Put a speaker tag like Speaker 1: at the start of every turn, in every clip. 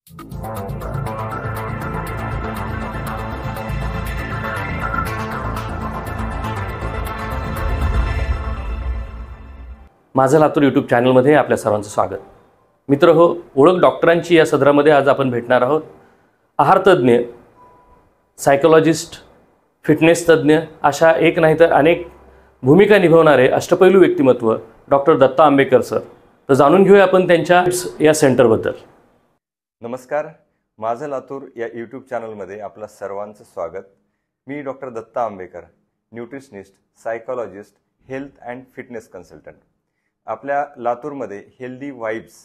Speaker 1: माझं लातूर यूट्यूब चॅनलमध्ये आपल्या सर्वांचं स्वागत. मित्र हो, ओळख डॉक्टरांची या सदरामध्ये आज आपण भेटणार आहोत. आहारतज्ञ, सायकोलॉजिस्ट, फिटनेस तज्ज्ञ अशा एक नाही तर अनेक भूमिका निभावणारे अष्टपैलू व्यक्तिमत्व डॉक्टर दत्ता आंबेकर सर. तर जाणून घेऊया आपण त्यांच्या या सेंटरबद्दल.
Speaker 2: नमस्कार, माझं लातूर या यूट्यूब चॅनलमध्ये आपलं सर्वांचं स्वागत. मी doctor Datta Ambekar, nutritionist, psychologist, health and fitness consultant. आपल्या लातूरमध्ये हेल्दी वाइब्स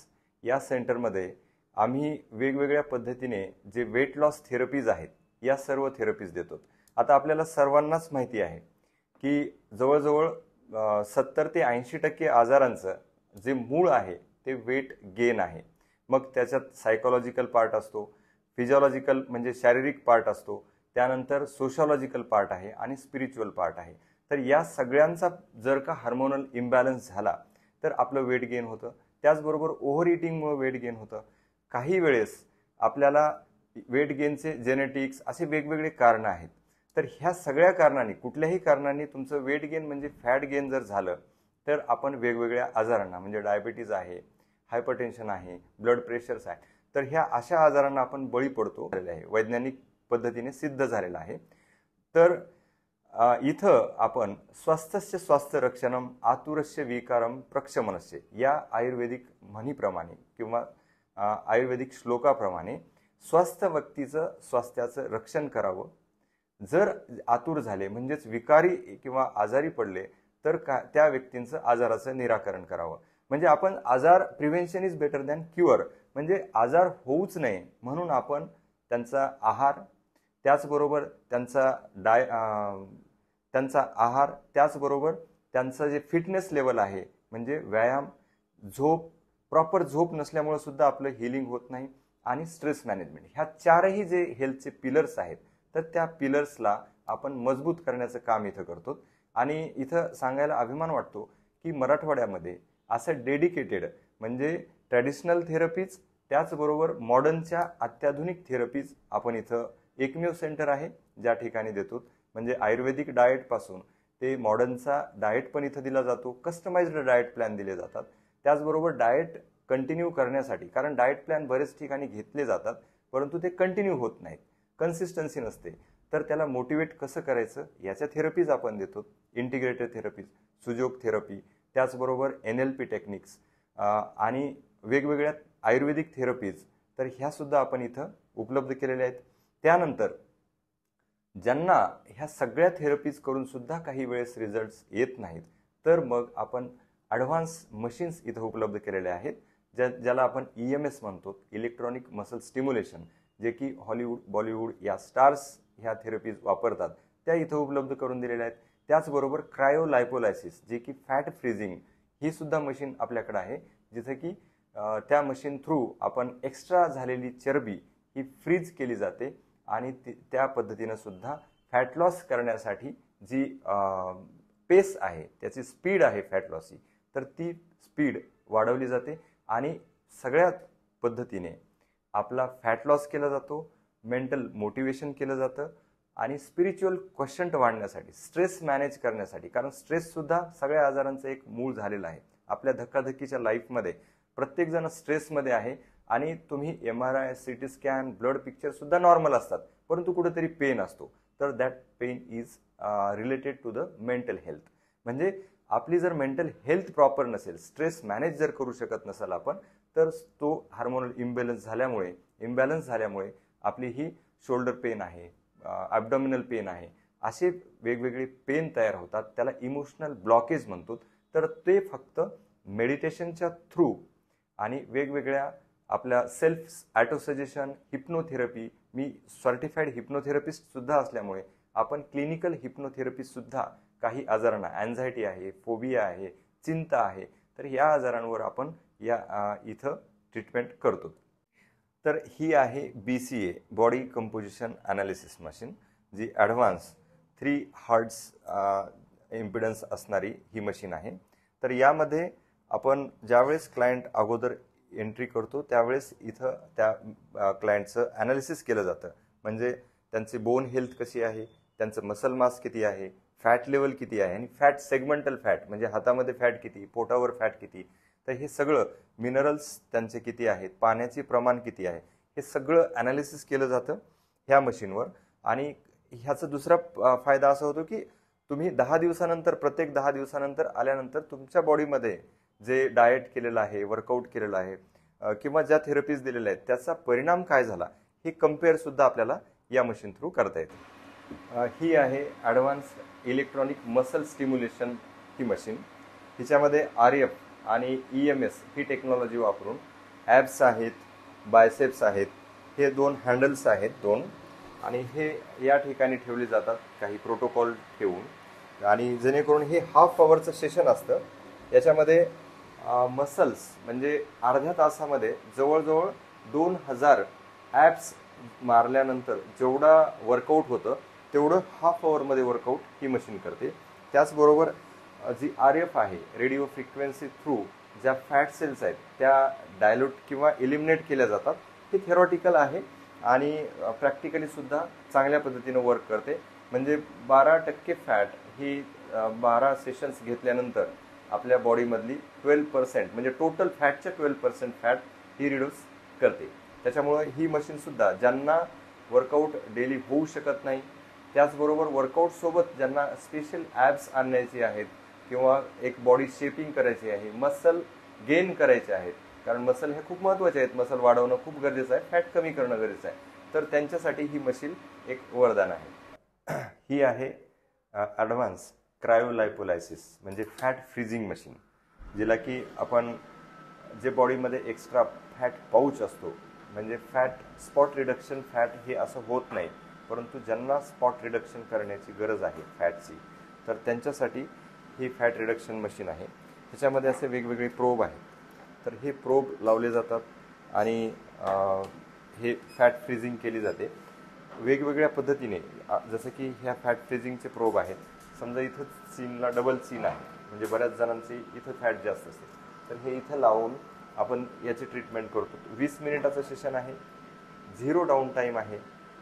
Speaker 2: या सेंटरमध्ये आम्ही वेगवेगळ्या पद्धतीने जे वेट लॉस थेरपीज आहेत या सर्व थेरपीज देतो. आता आपल्याला सर्वांनाच माहिती आहे की जवळजवळ 70 ते 80% आजारांचं जे मूळ आहे ते वेट गेन आहे. मग त्याच्यात सायकोलॉजिकल पार्ट असतो, फिजिओलॉजिकल म्हणजे शारीरिक पार्ट असतो, त्यानंतर सोशॉलॉजिकल पार्ट आहे आणि स्पिरिच्युअल पार्ट आहे. तर या सगळ्यांचा जर का हार्मोनल इम्बॅलन्स झाला तर आपलं वेट गेन होतं. त्याचबरोबर ओव्हर इटिंगमुळे वेट गेन होतं. काही वेळेस आपल्याला वेट गेनचे जेनेटिक्स असे वेगवेगळे कारणं आहेत. तर ह्या सगळ्या कारणांनी, कुठल्याही कारणांनी तुमचं वेट गेन म्हणजे फॅट गेन जर झालं तर आपण वेगवेगळ्या आजारांना म्हणजे डायबिटीज आहे, हायपरटेन्शन आहे, ब्लड प्रेशर्स आहे, तर ह्या अशा आजारांना आपण बळी पडतो आहे. वैज्ञानिक पद्धतीने सिद्ध झालेलं आहे. तर इथं आपण स्वस्थस्य स्वास्थ्य रक्षणम आतुरस्य विकारम प्रक्षमनस्य या आयुर्वेदिक म्हणीप्रमाणे किंवा आयुर्वेदिक श्लोकाप्रमाणे स्वस्थ व्यक्तीचं स्वास्थ्याचं रक्षण करावं. जर आतुर झाले म्हणजेच विकारी किंवा आजारी पडले तर त्या व्यक्तींचं आजाराचं निराकरण करावं. म्हणजे आपण आजार, prevention is better than cure, म्हणजे आजार होऊच नये म्हणून आपण त्यांचा आहार, त्याचबरोबर त्यांचा आहार, त्याचबरोबर त्यांचं जे फिटनेस लेवल आहे म्हणजे व्यायाम, झोप, प्रॉपर झोप नसल्यामुळे सुद्धा आपलं हिलिंग होत नाही, आणि स्ट्रेस मॅनेजमेंट, ह्या चारही जे हेल्थचे पिलर्स आहेत तर त्या पिलर्सला आपण मजबूत करण्याचं काम इथं करतो. आणि इथं सांगायला अभिमान वाटतो की मराठवाड्यामध्ये असं डेडिकेटेड म्हणजे ट्रॅडिशनल थेरपीज त्याचबरोबर मॉडर्नच्या अत्याधुनिक थेरपीज आपण इथं एकमेव सेंटर आहे ज्या ठिकाणी देतो. म्हणजे आयुर्वेदिक डाएटपासून ते मॉडर्नचा डाएट पण इथं दिला जातो. कस्टमाइज्ड डाएट प्लॅन दिले जातात. त्याचबरोबर डाएट कंटिन्यू करण्यासाठी, कारण डाएट प्लॅन बरेच ठिकाणी घेतले जातात परंतु ते कंटिन्यू होत नाहीत, कन्सिस्टन्सी नसते, तर त्याला मोटिवेट कसं करायचं याच्या थेरपीज आपण देतो. इंटिग्रेटेड थेरपीज, सुजोग थेरपी, त्याचबरोबर NLP टेक्निक्स आणि वेगवेगळ्या आयुर्वेदिक थेरपीज, तर ह्या सुद्धा आपण इथं उपलब्ध केलेल्या आहेत. त्यानंतर ज्यांना ह्या सगळ्या थेरपीज करून सुद्धा काही वेळेस रिझल्ट्स येत नाहीत तर मग आपण ॲडव्हान्स मशीन्स इथं उपलब्ध केलेले आहेत ज्याला आपण EMS म्हणतो, इलेक्ट्रॉनिक मसल स्टिम्युलेशन, जे की हॉलिवूड, बॉलिवूड या स्टार्स ह्या थेरपीज वापरतात, त्या इथं उपलब्ध करून दिलेल्या आहेत. त्याचबरोबर क्रायोलायपोलायसिस, जे की फॅट फ्रीजिंग, ही सुद्धा मशीन आपल्याकडे आहे, जिथे की त्या मशीन थ्रू आपण एक्स्ट्रा झालेली चरबी ही फ्रीज केली जाते आणि त्या पद्धतीनं सुद्धा फॅट लॉस करण्यासाठी जी पेस आहे, त्याची स्पीड आहे फॅट लॉसची, तर ती स्पीड वाढवली जाते आणि सगळ्यात पद्धतीने आपला फॅट लॉस केला जातो, मेंटल मोटिवेशन केलं जातं आणि स्पिरिच्युअल क्वेश्चंट वाढण्यासाठी, स्ट्रेस मॅनेज करण्यासाठी, कारण स्ट्रेस सुद्धा सगळ्या आजारांचं एक मूळ झालेलं आहे. आपल्या धक्काधक्कीच्या लाईफमध्ये प्रत्येकजण स्ट्रेसमध्ये आहे आणि तुम्ही MRI, CT scan, blood picture सुद्धा नॉर्मल असतात परंतु कुठेतरी पेन असतो, तर that pain is related to the mental health. म्हणजे आपली जर मेंटल हेल्थ प्रॉपर नसेल, स्ट्रेस मॅनेज जर करू शकत नसाल आपण, तर तो हार्मोनल इम्बॅलन्स झाल्यामुळे आपली ही शोल्डर पेन आहे, ॲब्डॉमिनल पेन आहे, असे वेगवेगळे पेन तयार होतात. त्याला इमोशनल ब्लॉकेज म्हणतो. तर ते फक्त मेडिटेशनच्या थ्रू आणि वेगवेगळ्या आपल्या सेल्फ ॲटोसजेशन, हिप्नोथेरपी, मी सर्टिफाईड हिप्नोथेरपिस्ट सुद्धा असल्यामुळे आपण क्लिनिकल हिप्नोथेरपी सुद्धा काही आजारांना, अँझायटी आहे, फोबिया आहे, चिंता आहे, तर या आजारांवर आपण इथं ट्रीटमेंट करतो. तर ही आहे BCA, body composition analysis machine, जी ॲडव्हान्स 3 हर्ट्ज इम्पिडन्स असणारी ही मशीन आहे. तर यामध्ये आपण ज्यावेळेस क्लायंट अगोदर एंट्री करतो त्यावेळेस इथं त्या क्लायंटचं ॲनालिसिस केलं जातं. म्हणजे त्यांची बोन हेल्थ कशी आहे, त्यांचं मसल मास किती आहे, फॅट लेवल किती आहे आणि फॅट सेगमेंटल फॅट म्हणजे हातामध्ये फॅट किती, पोटावर फॅट किती, तर हे सगळं मिनरल्स त्यांचे किती आहेत, पाण्याचे प्रमाण किती आहे, हे सगळं ॲनालिसिस केलं जातं ह्या मशीनवर. आणि ह्याचा दुसरा फायदा असा होतो की तुम्ही 10 दिवसानंतर, प्रत्येक 10 दिवसानंतर आल्यानंतर तुमच्या बॉडीमध्ये जे डाएट केलेलं आहे, वर्कआउट केलेलं आहे किंवा ज्या थेरपीज दिलेल्या आहेत त्याचा परिणाम काय झाला हे कम्पेअर सुद्धा आपल्याला या मशीन थ्रू करता येते. ही आहे ॲडव्हान्स इलेक्ट्रॉनिक मसल स्टिम्युलेशन ही मशीन. हिच्यामध्ये RF आणि EMS ही टेक्नॉलॉजी वापरून ॲब्स आहेत, बायसेप्स आहेत, हे 2 हँडल्स आहेत 2, आणि हे या ठिकाणी ठेवले जातात काही प्रोटोकॉल ठेवून. आणि जेणेकरून हे हाफ आवरचं सेशन असतं. याच्यामध्ये मसल्स म्हणजे अर्ध्या तासामध्ये जवळजवळ 2000 ॲप्स मारल्यानंतर जेवढा वर्कआउट होतं तेवढं हाफ आवरमध्ये वर्कआउट ही मशीन करते. त्याचबरोबर जी RF आहे, रेडिओ फ्रिक्वेन्सी थ्रू ज्या फॅट सेल्स आहेत त्या डायल्यूट किंवा एलिमिनेट केल्या जातात. हे थेरॉटिकल आहे आणि प्रॅक्टिकली सुद्धा चांगल्या पद्धतीनं वर्क करते. म्हणजे 12% फॅट ही 12 सेशन्स घेतल्यानंतर आपल्या बॉडीमधली 12% म्हणजे टोटल फॅटच्या 12% फॅट ही रिड्यूस करते. त्याच्यामुळं ही मशीनसुद्धा ज्यांना वर्कआउट डेली होऊ शकत नाही, त्याचबरोबर वर्कआउटसोबत ज्यांना स्पेशल ॲब्स आणायचे आहेत किंवा एक बॉडी शेपिंग करायची आहे, मसल गेन करायचे आहेत, कारण मसल हे खूप महत्त्वाचे आहेत, मसल वाढवणं खूप गरजेचं आहे, फॅट कमी करणं गरजेचं आहे, तर त्यांच्यासाठी ही मशीन एक वरदान आहे. ही आहे ॲडव्हान्स क्रायोलायपोलायसिस म्हणजे फॅट फ्रीजिंग मशीन, जिला की आपण जे बॉडीमध्ये एक्स्ट्रा फॅट पाऊच असतो, म्हणजे फॅट स्पॉट रिडक्शन फॅट हे असं होत नाही, परंतु ज्यांना स्पॉट रिडक्शन करण्याची गरज आहे फॅटची, तर त्यांच्यासाठी ही फॅट रिडक्शन मशीन आहे. ह्याच्यामध्ये असे वेगवेगळे प्रोब आहेत. तर हे प्रोब लावले जातात आणि हे फॅट फ्रीजिंग केली जाते वेगवेगळ्या पद्धतीने. जसं की ह्या फॅट फ्रीजिंगचे प्रोब आहेत. समजा इथं सीनला डबल सीन आहे, म्हणजे बऱ्याच जणांची इथं फॅट जास्त असते, तर हे इथं लावून आपण याची ट्रीटमेंट करतो. 20 मिनिटाचं सेशन आहे, 0 डाऊन टाईम आहे,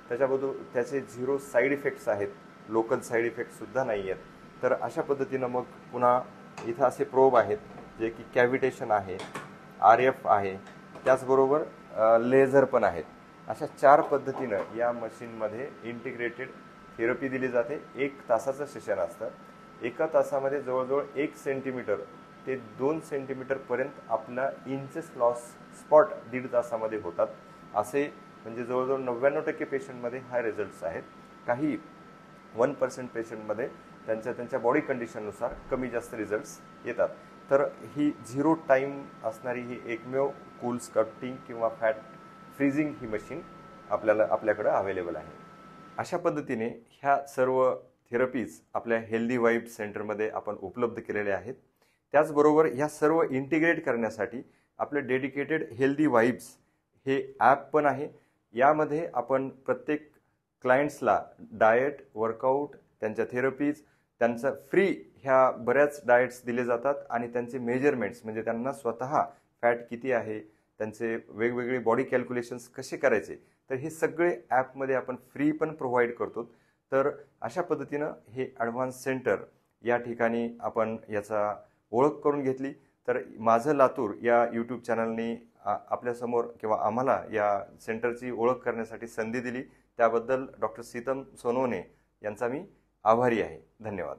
Speaker 2: त्याचे 0 साईड इफेक्ट्स आहेत, लोकल साईड इफेक्ट्ससुद्धा नाही आहेत. तर अशा पद्धतीनं मग पुन्हा इथं असे प्रोब आहेत जे की कॅव्हिटेशन आहे, RF आहे, त्याचबरोबर लेझर पण आहेत. अशा 4 पद्धतीनं या मशीनमध्ये इंटिग्रेटेड थेरपी दिली जाते. 1 तासाचं सेशन असतं. एका तासामध्ये जवळजवळ 1 सेंटीमीटर ते 2 सेंटीमीटरपर्यंत आपला इंचेस लॉस स्पॉट 1.5 तासामध्ये होतात. असे म्हणजे जवळजवळ 99% पेशंटमध्ये हा रिझल्ट्स आहेत. काही 1% पेशंटमध्ये त्यांच्या बॉडी कंडिशननुसार कमी जास्त रिझल्ट्स येतात. तर ही 0 टाईम असणारी ही एकमेव कूल स्कल्प्टिंग किंवा फॅट फ्रीजिंग ही मशीन आपल्याकडं अवेलेबल आहे. अशा पद्धतीने ह्या सर्व थेरपीज आपल्या हेल्दी वाईब सेंटरमध्ये आपण उपलब्ध केलेल्या आहेत. त्याचबरोबर ह्या सर्व इंटिग्रेट करण्यासाठी आपले डेडिकेटेड हेल्दी वाईब्स हे ॲप पण आहे. यामध्ये आपण प्रत्येक क्लायंट्सला डाएट, वर्कआउट, त्यांच्या थेरपीज, त्यांचा फ्री ह्या बऱ्याच डाएट्स दिले जातात आणि त्यांचे मेजरमेंट्स म्हणजे त्यांना स्वतः फॅट किती आहे, त्यांचे वेगवेगळे बॉडी कॅल्क्युलेशन्स कसे करायचे, तर हे सगळे ॲपमध्ये आपण फ्री पण प्रोव्हाइड करतो. तर अशा पद्धतीनं हे ॲडव्हान्स सेंटर या ठिकाणी आपण याचा ओळख करून घेतली. तर माझं लातूर या यूट्यूब चॅनलने आपल्यासमोर किंवा आम्हाला या सेंटरची ओळख करण्यासाठी संधी दिली, त्याबद्दल डॉक्टर सीतम सोनवणे यांचा मी आभारी आहे. धन्यवाद.